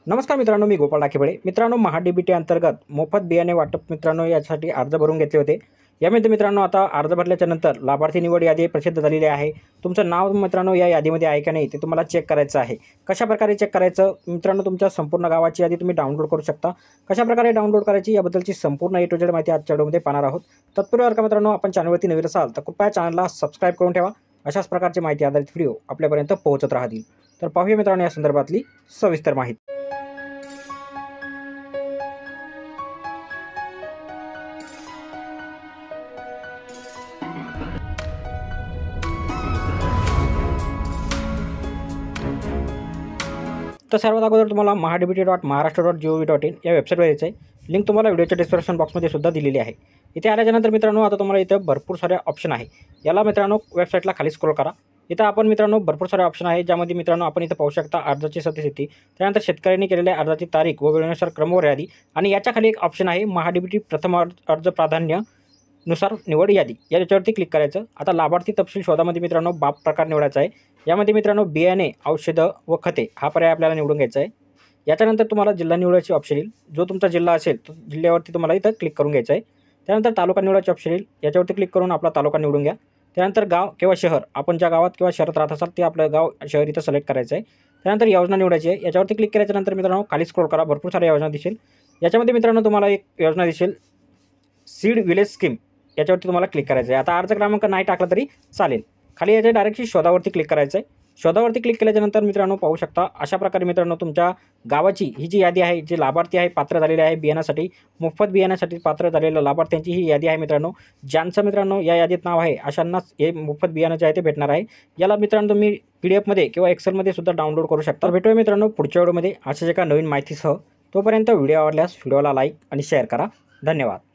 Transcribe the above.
नमस्कार मित्रांनो, मी गोपाळ डाकेबळे. मित्रांनो, महाडीबीटी अंतर्गत मोफत बियाणे वाटप मित्रांनो यासाठी अर्ज भरून घेतले होते. यामध्ये मित्रांनो आता अर्ज भरल्याच्या नंतर लाभार्थी निवड यादी प्रसिद्ध झालेली आहे. तुमचं नाव मित्रांनो या यादीमध्ये आहे का नाही ते तुम्हाला चेक करायचं आहे. कशाप्रकारे चेक करायचं मित्रांनो, तुमच्या संपूर्ण गावाची यादी तुम्ही डाउनलोड करू शकता. कशाप्रकारे डाउनलोड करायची याबद्दलची संपूर्ण A to Z माहिती आजच्या व्हिडिओमध्ये पाहणार आहोत. तत्पूर्वी का मित्रांनो, आपण चॅनलवरती नवीन असाल तर कृपया चॅनलला सबस्क्राईब करून ठेवा. अशाच प्रकारची माहिती आधारित व्हिडिओ आपल्यापर्यंत पोहोचत राहतील. तर पाहूया मित्रांनो या संदर्भातली सविस्तर माहिती. तर सर्वात अगोदर तुम्हाला mahadbt.maharashtra.gov.in या वेबसाईटवर यायचं आहे. लिंक तुम्हाला व्हिडिओच्या डिस्क्रिप्शन बॉक्समध्ये सुद्धा दिलेली आहे. इथे आल्याच्यानंतर मित्रांनो आता तुम्हाला इथं भरपूर सारे ऑप्शन आहे. याला मित्रांनो वेबसाईटला खाली स्क्रॉल करा. इथं आपण मित्रांनो भरपूर सारे ऑप्शन आहे, ज्यामध्ये मित्रांनो आपण इथं पाहू शकता अर्जाची सत्यस्थिती, त्यानंतर शेतकऱ्यांनी केलेल्या अर्जाची तारीख व वेळेनुसार क्रमवार यादी, आणि याच्या खाली एक ऑप्शन आहे महाडीबीटी प्रथम अर्ज प्राधान्य नुसार निवड यादी. याच्यावरती क्लिक करायचं. आता लाभार्थी तपशील शोधामध्ये मित्रांनो बाप प्रकार निवडायचा आहे. यामध्ये मित्रांनो बियाणे, औषधं व खते हा पर्याय आपल्याला निवडून घ्यायचा आहे. याच्यानंतर तुम्हाला जिल्हा निवडायची ऑप्शन येईल. जो तुमचा जिल्हा असेल तो जिल्ह्यावरती तुम्हाला इथं क्लिक करून घ्यायचं आहे. त्यानंतर तालुका निवडायची ऑप्शन येईल. याच्यावरती क्लिक करून आपला तालुका निवडून घ्या. त्यानंतर गाव किंवा शहर, आपण ज्या गावात किंवा शहरात राहत असाल ते आपलं गाव शहर इथं सिलेक्ट करायचं आहे. त्यानंतर योजना निवडायची आहे. याच्यावरती क्लिक केल्याच्यानंतर मित्रांनो खाली स्क्रॉल करा. भरपूर साऱ्या योजना दिसेल. याच्यामध्ये मित्रांनो तुम्हाला एक योजना दिसेल सीड विलेज स्कीम. याच्यावरती तुम्हाला क्लिक करायचं आहे. आता अर्ज क्रमांक नाही टाकला तरी चालेल. खाली याच्या डायरेक्टली शोधावरती क्लिक करायचं आहे. शोधावरती क्लिक केल्याच्यानंतर मित्रांनो पाहू शकता अशा प्रकारे मित्रांनो तुमच्या गावाची ही जी यादी आहे, जे लाभार्थी आहे पात्र झालेले आहे बियाण्यासाठी, मोफत बियाण्यासाठी पात्र झालेल्या लाभार्थ्यांची ही यादी आहे मित्रांनो. ज्यांचं मित्रांनो या यादीत नाव आहे अशांनाच हे मोफत बियाणं जे आहे ते भेटणार आहे. याला मित्रांनो तुम्ही PDF किंवा एक्सेलमध्ये सुद्धा डाउनलोड करू शकता. भेटूया मित्रांनो पुढच्या व्हिडिओमध्ये अशाच एका नवीन माहितीसह. तोपर्यंत व्हिडिओ आवडल्यास व्हिडिओला लाईक आणि शेअर करा. धन्यवाद.